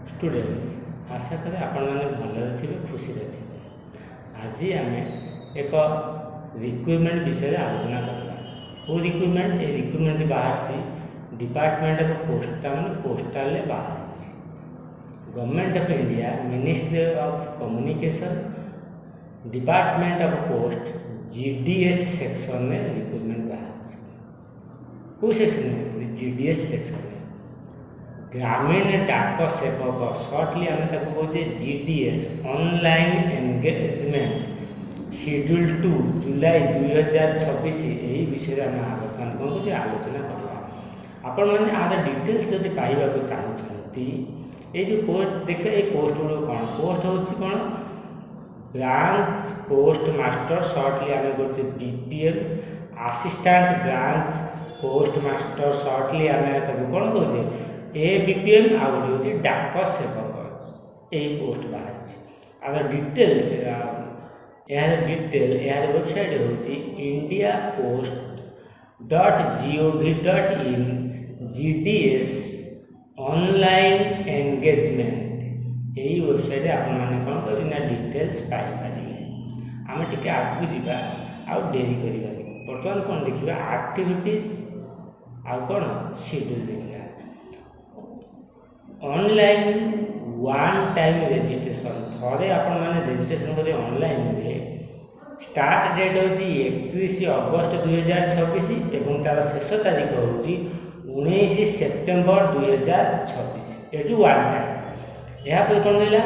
Students आशा करें आपण मैंने भले थे खुशी थे। आज आम एक रिक्रुटमेंट विषय आलोचना करवा। वो रिक्रुटमेंट ये रिक्रुटमेंट बाहर डिपार्टमेंट ऑफ पोस्टाल बाहर government of India ministry of communication department of post GDS section में रिक्रुटमेंट बाहर कौ सेक्शन में जीडीएस सेक्शन में ग्रामीण डाक सेवक सर्टली आम कहे जीडीएस ऑनलाइन एंगेजमेंट शेड्यूल 2 जुलाई 2026 यही विषय आम बर्तमान कौन कर आलोचना करवा। आपण मैंने आर डिटेल्स जब पाइबा चाहते ये जो पोस्ट देखिए ये पोस्ट गुड़ कौन पोस्ट हूँ कौन ब्रांच पोस्ट मास्टर सर्टली आम कर BPM assistant branch post master certainly आम कौन कहे एबीपीएम आ गए हूँ डाक सेवक यही पोस्ट बाहर आर डिटेल्स यार डिटेल यार वेबसाइट हूँ India post .gov.in GDS online engagement यही वेबसाइट आपण मैंने कौन कर डिटेल्स पाइपर आम टे आगे जा आउ डेरी करवा बर्तमान कौन देखा एक्टिविटीज आउ कौन शेड्यूल देखा ऑनलाइन वन टाइम रजिस्ट्रेशन थे आपण मैंने रजिस्ट्रेशन करें ऑनलाइन रे स्टार्ट डेट हूँ 31 अगस्त 2026 एवं तार शेष तारीख हूँ 19 सेप्टेम्बर 2026 ये वन टाइम यहाँ कौन रहा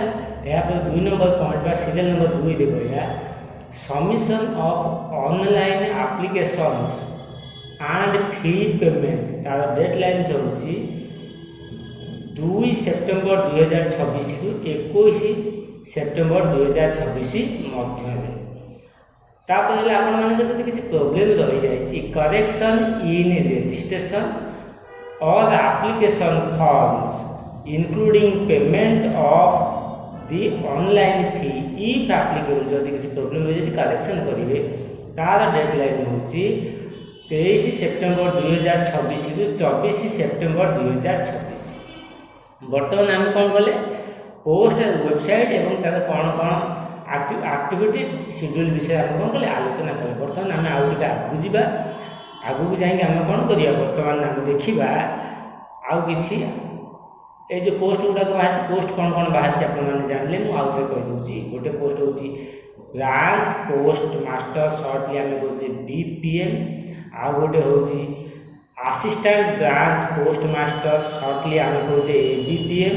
यहाँ 2 नंबर पॉइंट सीरियल नंबर 2 रे कहला submission of online applications and fee payment तार डेडलाइन हूँ 2 सेप्टेम्बर 2026 रु 21 सेप्टेम्बर 2026 मध्य तापर आपको किसी प्रोब्लेम रही जाए करेक्शन इन रजिस्ट्रेशन और application forms including payment of the online fee if applicable जब किसी प्रोब्लेम रही जाए करेक्शन करेंगे तार डेडलाइन हूँ 23 सेप्टेम्बर 2026 रु 24 सेप्टेम्बर 2026 बर्तमान आम कौन कले पोस्ट वेबसाइट एवं तार कौन कौन एक्टिविटी शेड्यूल विषय आप कौन कले आलोचना कले। बर्तमान आम आउ टे आगू जा आगू जाकि आम कौन करिया बर्तमान आम देखा आउ कि ये जो पोस्ट गुड़ाक बाहर पोस्ट कौन कौन बाहर आपने जानले मुझे आउ थे कहीदे गोटे पोस्ट हूँ ब्रांच पोस्ट मास्टर सर्टली आम कहे बीपीएम आउ गोटे हूँ assistant branch post master certainly आम कहे एबीपीएम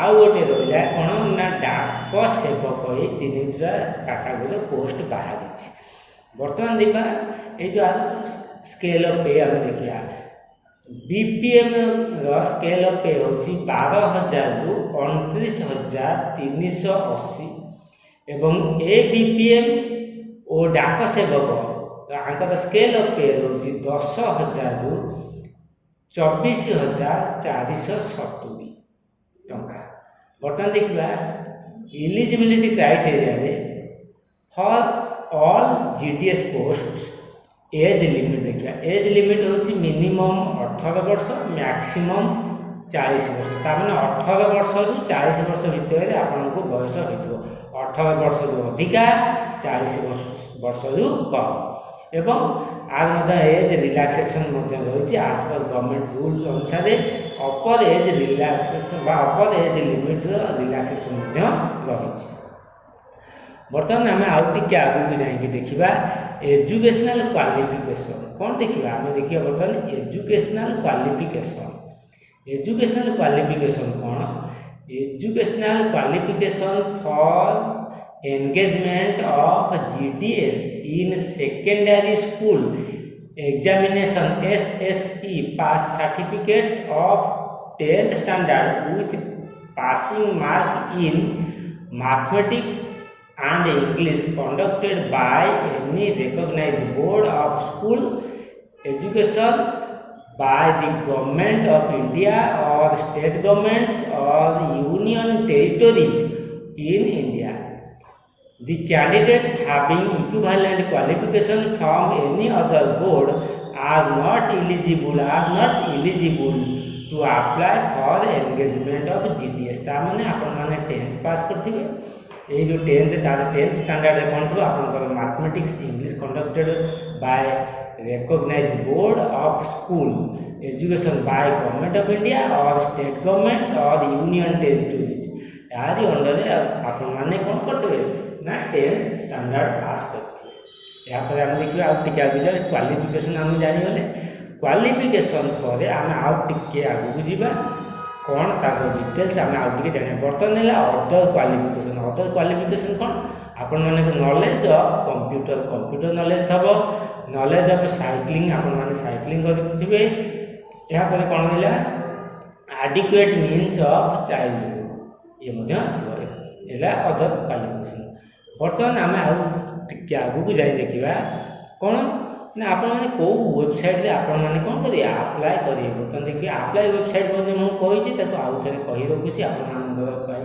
आउ गोटे रहा कौन ना डाक सेवक ये 3टा कैटेगरी पोस्ट बाहर बर्तमान देखा ये जो स्केल ऑफ पे आम देखा बीपीएम स्केल ऑफ पे हूँ 12,000 रु 29,380 एवं एबीपीएम और डाक सेवक स्केल ऑफ पे रोचे 10,000 रु 24,470 टंका। बर्तमान देखा eligibility criteria for all GDS post age limit देखा एज लिमिट हूँ मिनिमम 18 वर्ष मैक्सिमम 40 वर्ष तार 18 वर्ष रु 40 वर्ष भितर आपको बयस हो 18 वर्ष रु अधिका 40 वर्ष रु कम एवं आज एज रिलैक्सेशन रही आज पर गवर्नमेंट रूल अनुसार अपर एज रिलैक्सेशन अपर एज लिमिट रिलैक्सेशन रही। बर्तमान आम आउ टे आगू जाकि देखा एजुकेशनल क्वालिफिकेशन कौन देखा आम देखिए बर्तमान एजुकेशनल क्वालिफिकेशन कौन educational qualification for engagement of GDS in secondary school examination SSE pass certificate of 10th standard with passing mark in mathematics and English conducted by any recognized board of school education by the government of India or state governments or union territories in India. The candidates having equivalent qualification from any other board are not eligible to apply for engagement of GDS ताने आपण माने 10th पास करथिबे ए जो 10th तार 10th standard रे कोन थो आपन mathematics English conducted by recognized board of school education by government of India or state governments or union territories यारी under रे आपण माने कोन करथबे ना 10th स्टैंडर्ड पास करथबे या पर हम देखिबा आ टिके आगे जा क्वालिफिकेशन हम जानि गले क्वालिफिकेशन पर हम आ टिके आगु जीवा कौन तार डिटेल्स आम आउ टे जाना बर्तमान है अदर क्वालिफिकेशन कौन आपण मैंने नॉलेज ऑफ कंप्यूटर नॉलेज थब नॉलेज ऑफ साइक्लिंग आपण मैंने साइक्लिंग करेंगे यहाँ पर कौन है एडिक्वेट मीन्स ऑफ चाइल्डहुड ये अदर क्वालिफिकेशन बर्तमान आम आगे आगू जाए देखा कौन ना आपण मैंने कौ वेबसाइट रे आपण मैंने कौन करिए अप्लाई करिए बर्तमान देखिए अप्लाई वेबसाइट मध्ये मु कहिछि ताको आउ थरे कहि रखुछि आपण मानकर पई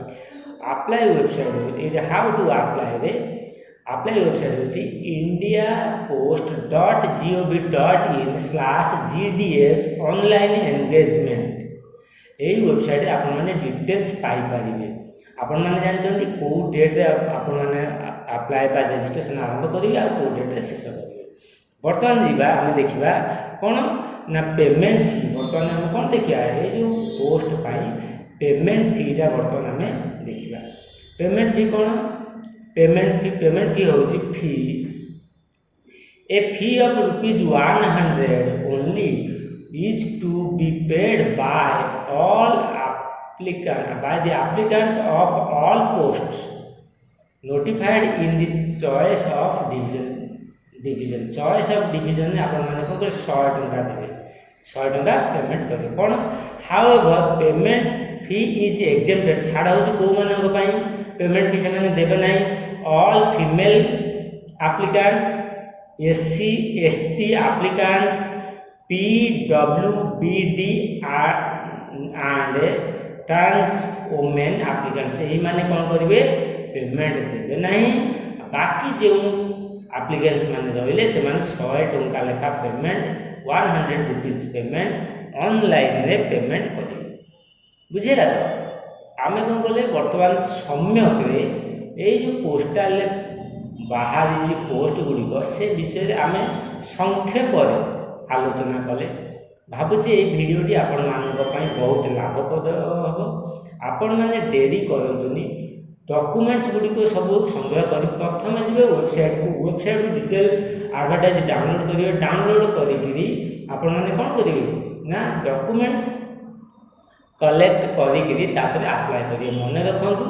अप्लाई वेबसाइट ये हाउ टू अप्लाई रे अप्लाई वेबसाइट होछि indiapost.gov.in/gds ऑनलाइन एंगेजमेंट एई वेबसाइट रे आपण माने डिटेल्स पाई परिबे आपण माने जानछन्ती को डेट रे आपण माने अप्लाई बा रजिस्ट्रेशन आरंभ करिवे आ को डेट रे शेष करिवे बर्तमान जीवा आम देखा कौन ना पेमेंट फी बर्तमान आम कौन देखा ये जो पोस्ट पाई पेमेंट फीटा बर्तमान आम देखा पेमेंट फी कौन पेमेंट फी हूँ fee a fee of ₹100 only is to be paid by the applicants of all posts notified in the choice of division choice of division आपण माने को 100 टंका देबे 100 टंका पेमेंट करे कोन however payment fee is exempted छाड़ा हो को मानन को पई पेमेंट फी से माने देबे नाही all female applicants SC ST applicants PWBD and trans women applicants एही माने कोन करिवे पेमेंट देबे नाही बाकी जे एप्लीकेंट्स माने रहिले से माने 100 टंका लेखा पेमेंट 100 रुपीस पेमेंट ऑनलाइन रे पेमेंट करिवे बुझेला तो आमे कोन बोले वर्तमान सम्यक रे ए जो पोस्टल बाहरी जी पोस्ट गुडी से विषय रे आमे संक्षेप रे आलोचना कले भाबुची ए वीडियोटी आपण मानक पई बहुत लाभप्रद हो आपण माने देरी करंतुनी डॉक्यूमेंट्स गुडी को सब संग्रह कर प्रथम जी वेबसाइट डिटेल एडवर्टाइज डाउनलोड करिए डाउनलोड करी आपण माने कोन करिवे ना डॉक्यूमेंट्स कलेक्ट करी तापर अप्लाई करिए मन रखंतु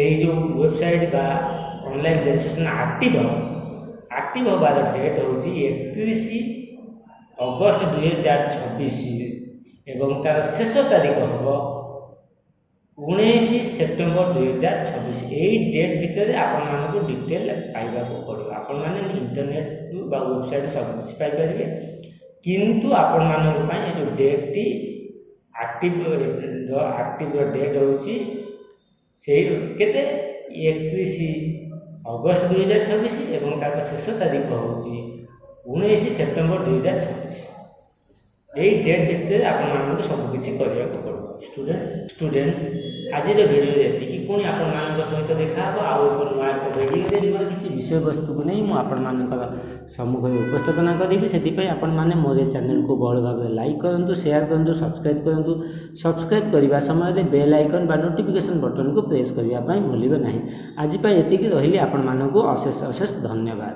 ए जो वेबसाइट बा ऑनलाइन रजिस्ट्रेशन एक्टिव होबार डेट होची 31 अगस्त 2026 एवं तार शेष तारीख होबो 19 सेप्टेम्बर 2026 यही डेट भितर आपण मानक डिटेल पाइबा को पड़ो आपण माने इंटरनेट बा वेबसाइट सब कुछ पाई परिबे किंतु आपण मानक पई जो डेट टी एक्टिव डेट होची से केते 31 अगस्त 2026 एवं तार शेष तारीख होची 19 सेप्टेम्बर 2026 यही डेट भितर आपण सब किसी करने को पड़ो स्टूडेंट्स आज वीडियो ये पुणी आपण सहित देखा आउ नुआ एक वीडियो नुआ किसी विषय वस्तु को नहीं मुझे सम्मुख में उपस्थापना करी से आपण मैंने मोर चैनल को बहुल भाव में लाइक करूँ शेयर करूँ सब्सक्राइब करने समय बेल आइकन बा नोटिफिकेशन बटन को प्रेस करने भूलें ना आज ये रही आपण मानक अशेष अशेष धन्यवाद।